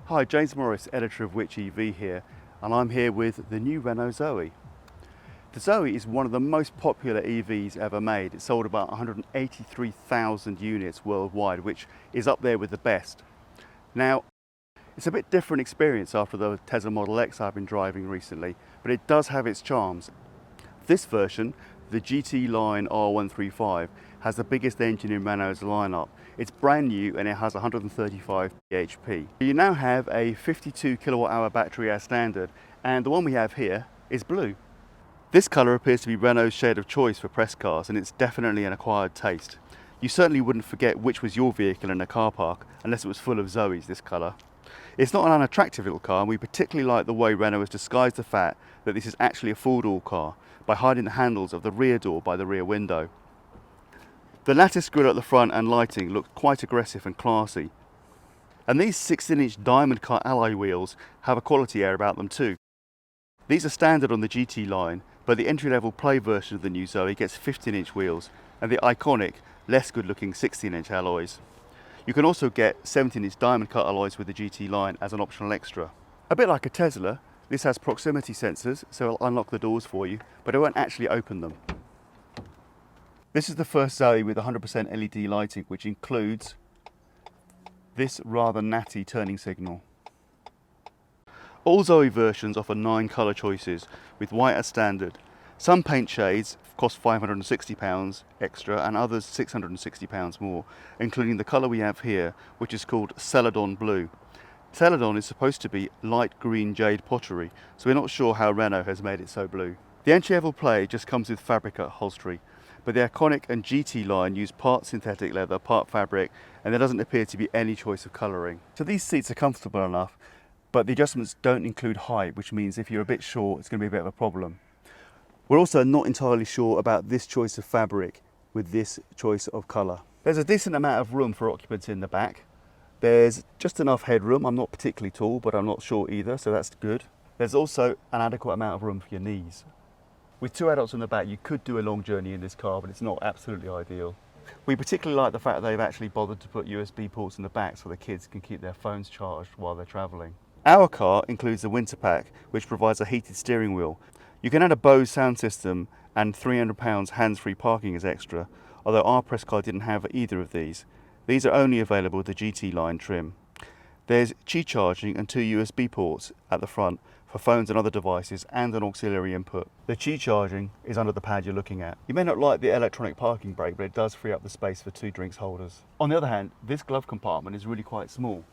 Hi, James Morris, editor of WhichEV here, and I'm here with the new Renault ZOE. The ZOE is one of the most popular EVs ever made. It sold about 183,000 units worldwide, which is up there with the best. Now, it's a bit different experience after the Tesla Model X I've been driving recently, but it does have its charms. This version, the GT Line R135, has the biggest engine in Renault's lineup. It's brand new and it has 135 HP. You now have a 52 kilowatt hour battery as standard, and the one we have here is blue. This colour appears to be Renault's shade of choice for press cars, and it's definitely an acquired taste. You certainly wouldn't forget which was your vehicle in a car park unless it was full of ZOEs this colour. It's not an unattractive little car, and we particularly like the way Renault has disguised the fact that this is actually a four-door car by hiding the handles of the rear door by the rear window. The lattice grille at the front and lighting look quite aggressive and classy. And these 16-inch diamond cut alloy wheels have a quality air about them too. These are standard on the GT line, but the entry-level Play version of the new ZOE gets 15-inch wheels and the iconic, less good-looking 16-inch alloys. You can also get 17-inch diamond cut alloys with the GT line as an optional extra. A bit like a Tesla, this has proximity sensors, so it'll unlock the doors for you, but it won't actually open them. This is the first ZOE with 100% LED lighting, which includes this rather natty turning signal. All ZOE versions offer 9 colour choices, with white as standard. Some paint shades cost £560 extra and others £660 more, including the colour we have here, which is called Celadon Blue. Celadon is supposed to be light green jade pottery, so we're not sure how Renault has made it so blue. The entry-level Play just comes with fabric upholstery, but the iconic and GT line use part synthetic leather, part fabric, and there doesn't appear to be any choice of colouring. So these seats are comfortable enough, but the adjustments don't include height, which means if you're a bit short, it's going to be a bit of a problem. We're also not entirely sure about this choice of fabric with this choice of colour. There's a decent amount of room for occupants in the back. There's just enough headroom. I'm not particularly tall, but I'm not short either, so that's good. There's also an adequate amount of room for your knees. With 2 adults in the back, you could do a long journey in this car, but it's not absolutely ideal. We particularly like the fact they've actually bothered to put USB ports in the back so the kids can keep their phones charged while they're travelling. Our car includes the winter pack, which provides a heated steering wheel. You can add a Bose sound system and £300 hands-free parking as extra, although our press car didn't have either of these. These are only available with the GT line trim. There's Qi charging and 2 USB ports at the front for phones and other devices, and an auxiliary input. The Qi charging is under the pad you're looking at. You may not like the electronic parking brake, but it does free up the space for 2 drinks holders. On the other hand, this glove compartment is really quite small,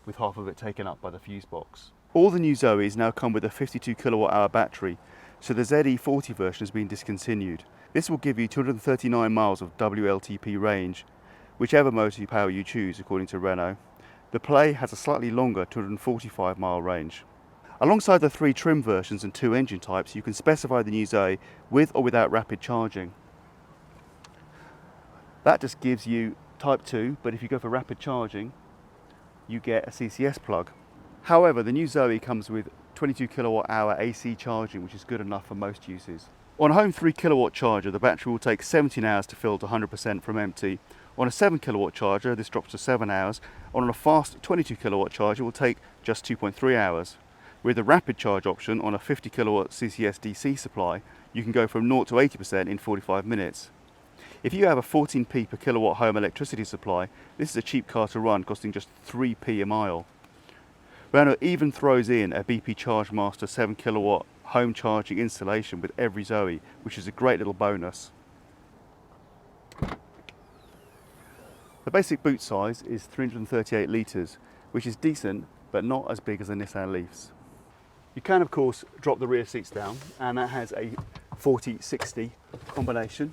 with half of it taken up by the fuse box. All the new ZOEs now come with a 52 kilowatt hour battery, so the ZE40 version has been discontinued. This will give you 239 miles of WLTP range, whichever motor power you choose according to Renault. The Play has a slightly longer 245 mile range. Alongside the 3 trim versions and 2 engine types, you can specify the new ZOE with or without rapid charging. That just gives you Type 2, but if you go for rapid charging, you get a CCS plug. However, the new ZOE comes with 22 kilowatt hour AC charging, which is good enough for most uses. On a home 3 kilowatt charger, the battery will take 17 hours to fill to 100% from empty. On a 7 kilowatt charger, this drops to 7 hours. On a fast 22 kilowatt charger, it will take just 2.3 hours. With the rapid charge option on a 50 kilowatt CCS DC supply, you can go from 0 to 80% in 45 minutes. If you have a 14p per kilowatt home electricity supply, this is a cheap car to run, costing just 3p a mile. Renault even throws in a BP ChargeMaster 7 kilowatt home charging installation with every ZOE, which is a great little bonus. The basic boot size is 338 litres, which is decent, but not as big as the Nissan Leafs. You can of course drop the rear seats down, and that has a 40-60 combination.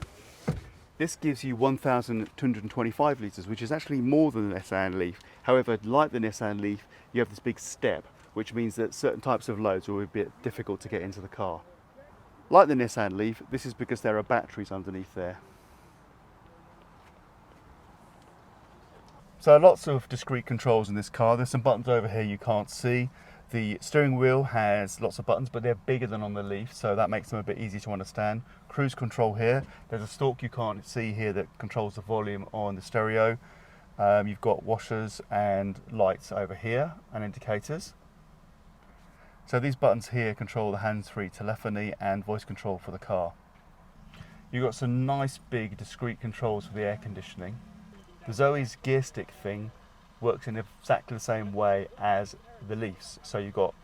This gives you 1,225 litres, which is actually more than the Nissan Leaf. However, like the Nissan Leaf, you have this big step, which means that certain types of loads will be a bit difficult to get into the car. Like the Nissan Leaf, this is because there are batteries underneath there. So lots of discrete controls in this car. There's some buttons over here you can't see. The steering wheel has lots of buttons, but they're bigger than on the Leaf, so that makes them a bit easier to understand. Cruise control here. There's a stalk you can't see here that controls the volume on the stereo. You've got washers and lights over here and indicators. So these buttons here control the hands-free telephony and voice control for the car. You've got some nice big discrete controls for the air conditioning. The Zoe's gear stick thing works in exactly the same way as the Leaf's. So you've got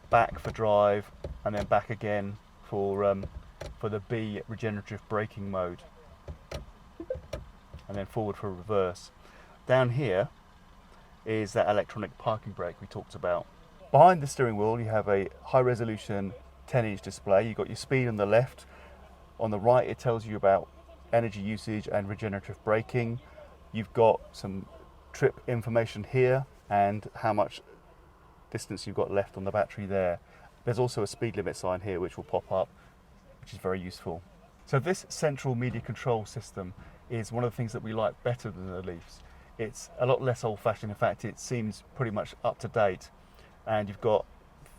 back for drive and then back again for the B regenerative braking mode, and then forward for reverse. Down here is that electronic parking brake we talked about. Behind the steering wheel you have a high resolution 10-inch display. You've got your speed on the left. On the right it tells you about energy usage and regenerative braking. You've got some trip information here and how much distance you've got left on the battery there. There's also a speed limit sign here which will pop up, which is very useful. So this central media control system is one of the things that we like better than the Leafs. It's a lot less old-fashioned. In fact, it seems pretty much up to date. And you've got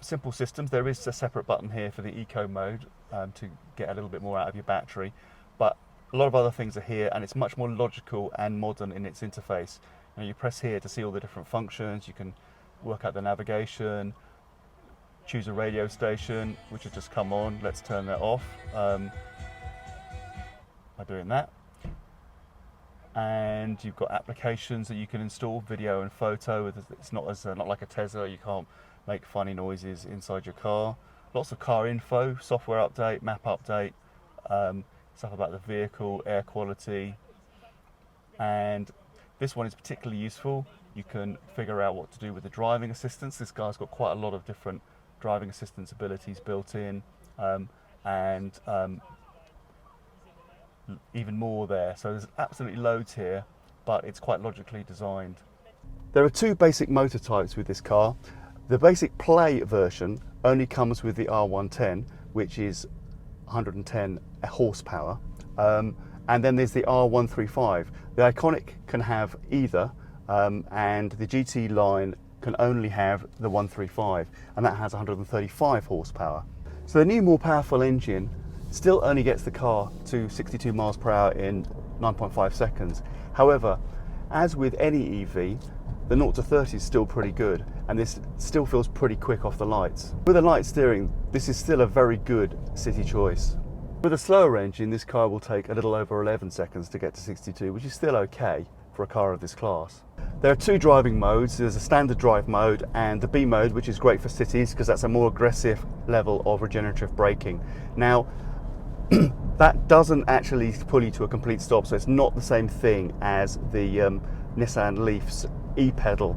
simple systems. There is a separate button here for the eco mode to get a little bit more out of your battery, but a lot of other things are here, and it's much more logical and modern in its interface. You press here to see all the different functions. You can work out the navigation, choose a radio station, which has just come on. Let's turn that off by doing that. And you've got applications that you can install, video and photo. It's not like a Tesla. You can't make funny noises inside your car. Lots of car info, software update, map update, stuff about the vehicle, air quality. And this one is particularly useful. You can figure out what to do with the driving assistance. This guy's got quite a lot of different driving assistance abilities built in, and even more there. So there's absolutely loads here, but it's quite logically designed. There are two basic motor types with this car. The basic Play version only comes with the R110, which is 110 horsepower, and then there's the R135. The Iconic can have either, and the GT line can only have the 135, and that has 135 horsepower. So the new, more powerful engine still only gets the car to 62 miles per hour in 9.5 seconds. However, as with any EV, the 0 to 30 is still pretty good, and this still feels pretty quick off the lights. With a light steering, this is still a very good city choice. With a slower engine, this car will take a little over 11 seconds to get to 62, which is still okay for a car of this class. There are two driving modes. There's a standard drive mode and the B mode, which is great for cities because that's a more aggressive level of regenerative braking. Now, that doesn't actually pull you to a complete stop, so it's not the same thing as the Nissan Leaf's e-pedal,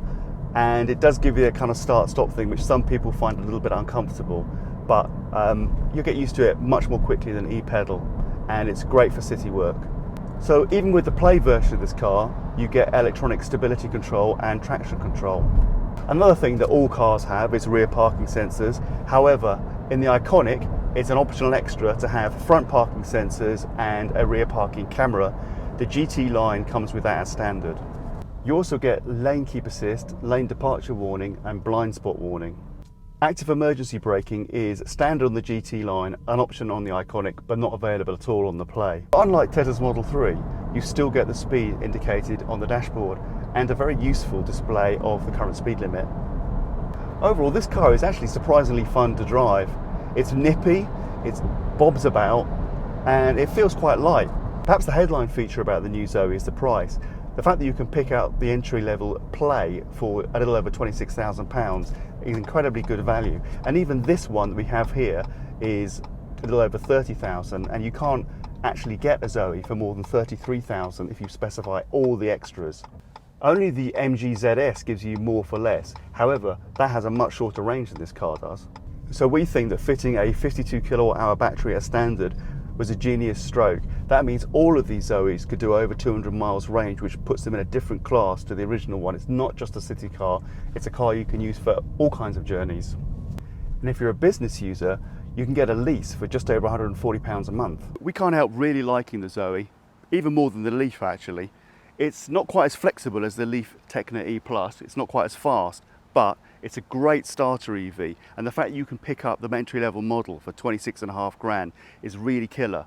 and it does give you a kind of start-stop thing, which some people find a little bit uncomfortable, but you'll get used to it much more quickly than e-pedal, and it's great for city work. So even with the Play version of this car, you get electronic stability control and traction control. Another thing that all cars have is rear parking sensors. However, in the Iconic, it's an optional extra to have front parking sensors and a rear parking camera. The GT line comes with that as standard. You also get lane keep assist, lane departure warning and blind spot warning. Active emergency braking is standard on the GT line, an option on the Iconic, but not available at all on the Play. Unlike Tesla's Model 3, you still get the speed indicated on the dashboard and a very useful display of the current speed limit. Overall, this car is actually surprisingly fun to drive. It's nippy, it bobs about, and it feels quite light. Perhaps the headline feature about the new Zoe is the price. The fact that you can pick out the entry-level Play for a little over £26,000 is incredibly good value. And even this one that we have here is a little over £30,000, and you can't actually get a Zoe for more than £33,000 if you specify all the extras. Only the MG ZS gives you more for less. However, that has a much shorter range than this car does. So we think that fitting a 52 kilowatt-hour battery as standard was a genius stroke. That means all of these Zoes could do over 200 miles range, which puts them in a different class to the original one. It's not just a city car, it's a car you can use for all kinds of journeys. And if you're a business user, you can get a lease for just over £140 a month. We can't help really liking the Zoe, even more than the Leaf actually. It's not quite as flexible as the Leaf Techna E+, it's not quite as fast, but it's a great starter EV, and the fact you can pick up the entry-level model for 26.5 grand is really killer.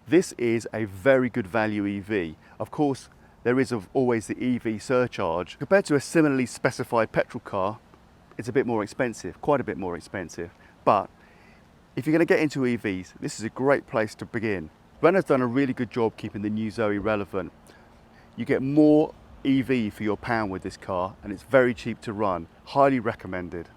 This is a very good value EV. Of course, there is always the EV surcharge. Compared to a similarly specified petrol car, it's a bit more expensive, quite a bit more expensive. But if you're going to get into EVs, this is a great place to begin. Renault's done a really good job keeping the New ZOE relevant. You get more EV for your pound with this car, and it's very cheap to run. Highly recommended.